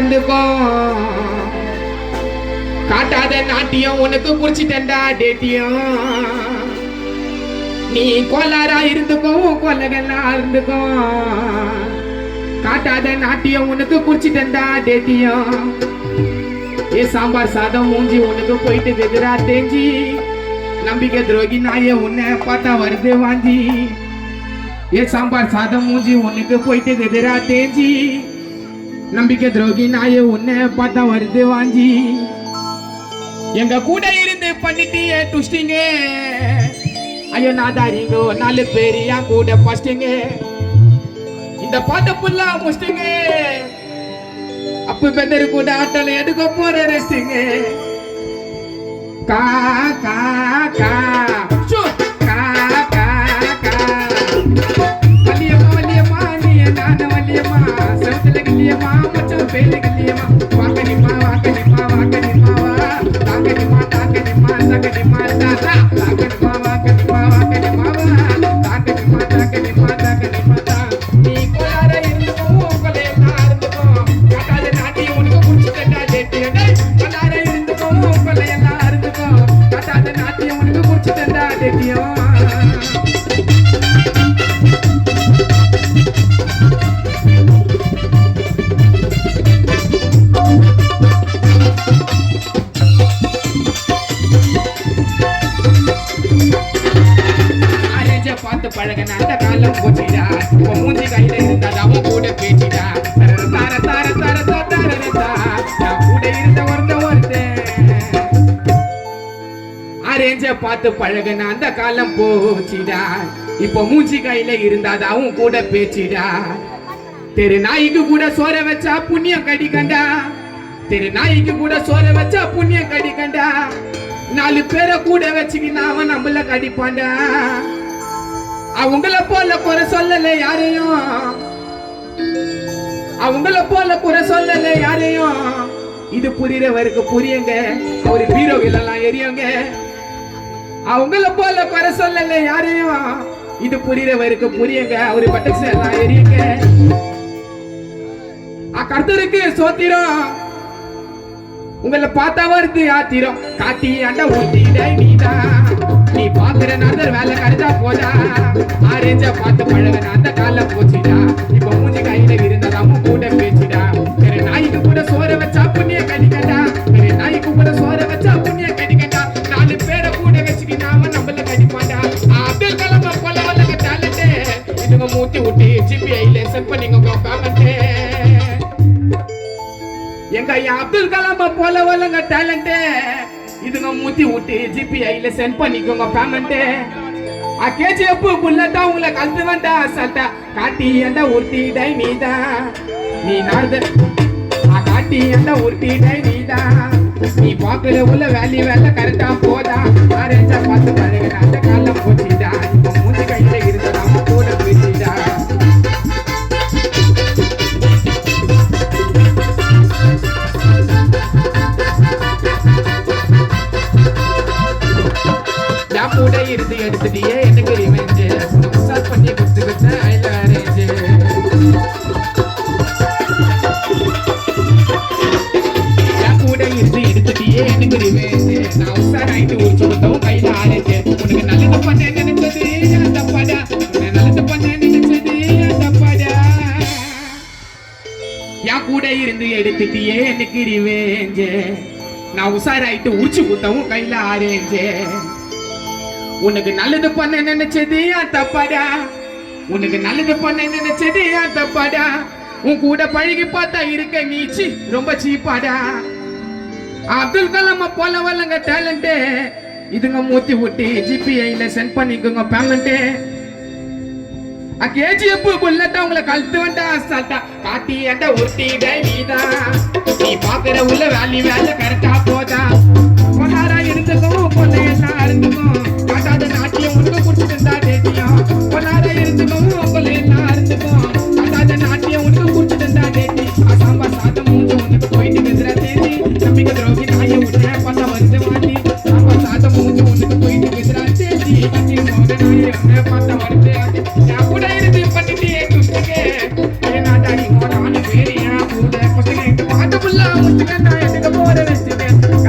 இருந்துக்கும். காட்டாத நாட்டியம் உனக்கு குறிச்சிட்டா டேட்டியம். நீ கோளாரா இருந்துக்கும் கொல்லகெல்லாம் இருந்துக்கும். காட்டாத நாட்டியம் உனக்கு குறிச்சிட்டா டேட்டியம். ஏ சாம்பார் சாதம் மூஞ்சி உனக்கு போயிட்டு எதிரா தேஞ்சி. நம்பிக்கை துரோகி நாய உன்னை பார்த்தா வருது வாஞ்சி. ஏ சாம்பார் சாதம் மூஞ்சி உனக்கு போயிட்டு எதிரா தேஞ்சி. நம்பிக்கை துரோகி நாய உன்னை பார்த்தா வருது வாஞ்சி. எங்க கூட இருந்து பண்ணிட்டியே டுஸ்டிங்க. ஐயோ நாதாரிங்க 4 பேர் என் கூட பஸ்டிங்க. இந்த பாட்ட புல்லா முஸ்டிங்க. அப்ப பெதரு கூட ஆட்டல எடுக்க போற ரெஸ்டிங்க. கா கா கா ஷூ கா கா கா வலியம்மா நீ நான வலியம்மா. சவுத்துல கிளியம்மா மச்சம் பேல கிளியம்மா. வாக்கனிம்மா வாக்கனிம்மா வாக்கனிம்மா வா. தாக்கனிம்மா தாக்கனிம்மா தாக்கனிம்மா தாத்தா. தாக்கனிம்மா வாக்கனிம்மா வாக்கனிம்மா வா. தாக்கனிம்மா தாக்கனிம்மா தாக்கனிம்மா தா. நீ கோளார இருந்துக்கும் கொலையெல்லாம் இருந்துக்கும். காட்டாத நாட்டி உனக்கு குடிச்சிட்டா டேட்டியடே. கோளார இருந்துக்கும் கொலையெல்லாம் இருந்துக்கும். காட்டாத நாட்டி உனக்கு குடிச்சிட்டா டேட்டியம். பார்த்து பழகன அந்த காலம் போச்சிடா. மூஞ்சி கையில இருந்தா அவன் கூட பேச்சிடா. தார தார தார தார நான் கூட இருந்த ஒருத்தன். அரேஞ்ச பார்த்து பழகன அந்த காலம் போச்சிடா. இப்ப மூஞ்சி கையில இருந்தா அவன் கூட பேச்சிடா. தெரு நாய்க்கு கூட சோற வச்சா புண்ணியம் கடிக்கண்டா. தெரு நாய்க்கு கூட சோற வச்சா புண்ணியம் கடிக்கண்டா. 4 பேரை கூட வச்சுக்கினா அவன் நம்மள கடிப்பாண்டா. அவங்கள போல குறை சொல்லல யாரையும். அவங்கள போல குறை சொல்லல யாரையும். இது புரியறவருக்கு புரியுங்க. அவரு பீரோவில் எல்லாம் எரியுங்க. அவங்கள போல குறை சொல்லல யாரையும். இது புரியறவருக்கு புரியுங்க. அவரு பட்டக்ஸ் எல்லாம் எரியுங்க. கர்த்தருக்கு சோத்திரம். உங்களை பார்த்தா வருது ஆத்திரம். காட்டி அண்ட ஊட்டிட நீதான். நீ பாக்குற நதர் வேலை கருதா போதா. ஆரேஞ்ச பார்த்து பழகன அந்த காலம் போச்சிடா. இப்ப மூஞ்சி கையில இருந்ததாமும் கூட பேச்சிடா. வேற நாய்க்கு கூட சோற வச்சா புண்ணிய கடிக்கண்டா. வேற நாய்க்கு கூட சோற வச்சா புண்ணிய கடிக்கண்டா. 4 பேரை கூட வச்சுக்கினாம நம்மள கடிப்பாண்டா. அப்துல் கலாம் போல வல்லங்க டேலண்ட். இதுங்க மூட்டி விட்டு ஜிபிஐல செட் பண்ணிங்க காமெண்ட். எங்க அப்துல் கலாம் போல வல்லங்க டேலண்ட். இதுங்க மூத்தி விட்டு ஜிபிஐல சென்ட் பண்ணிக்கோங்க பேமெண்ட். கேஜிஎஃப் புல்லட்டா உங்களை கழுத்து வேண்டா சட்டா. காட்டி அந்த உருட்டிடை நீதான். நீ நார்த காட்டி அந்த உருட்டிடை நீதான். நீ பாக்குற உள்ள வேலை கரெக்டா போதா. ஆரேஞ்சா பார்த்து பழகிற அந்த காலம் போச்சிடா. இப்ப மூஞ்சி கையில இருந்ததாம கூட பேசிடா. கூட இருந்து எடுத்துட்டியே எனக்கு ரிவெஞ்ச். மசாஜ் பண்ணி குத்து வச்ச ஐல அரேஞ்ச். கூட இருந்து எடுத்துட்டியே எனக்கு ரிவெஞ்ச். நான் உசார் ஆயிட்டு உரிச்சு கொடுத்தவும் கையில ஆரேஞ்ச். உனக்கு நல்லது பண்ண நினைச்சது அந்த படா. நல்லது பண்ண நினைச்சது அந்த படா. கூட இருந்து எடுத்துட்டியே எனக்கு ரிவெஞ்ச். நான் உசார் ஆயிட்டு உரிச்சு கொடுத்தவும் கையில ஆரேஞ்ச். உனக்கு நல்லது பண்ண நினைச்சது தப்பாடா. உனக்கு நல்லது பண்ண நினைச்சது தப்பாடா. உன் கூட பழகி பார்த்தா இருக்க நீச்சு ரொம்ப சீப்பாடா. அப்துல் கலாம் போல வல்லங்க டேலண்ட். இதுங்க மூத்தி விட்டு ஜிபிஐல சென்ட் பண்ணிக்கோங்க பேமெண்ட். கேஜிஎஃப் புல்லட்டா உங்களை கழுத்து வேண்டா சாட்டா. காட்டி அந்த உருட்டிட நீதான். நீ பாக்குற உள்ள வேலை கரெக்டா போதா. கொண்டாரா இருந்துக்கும் கொள்ளையெல்லாம் இருந்துக்கும்.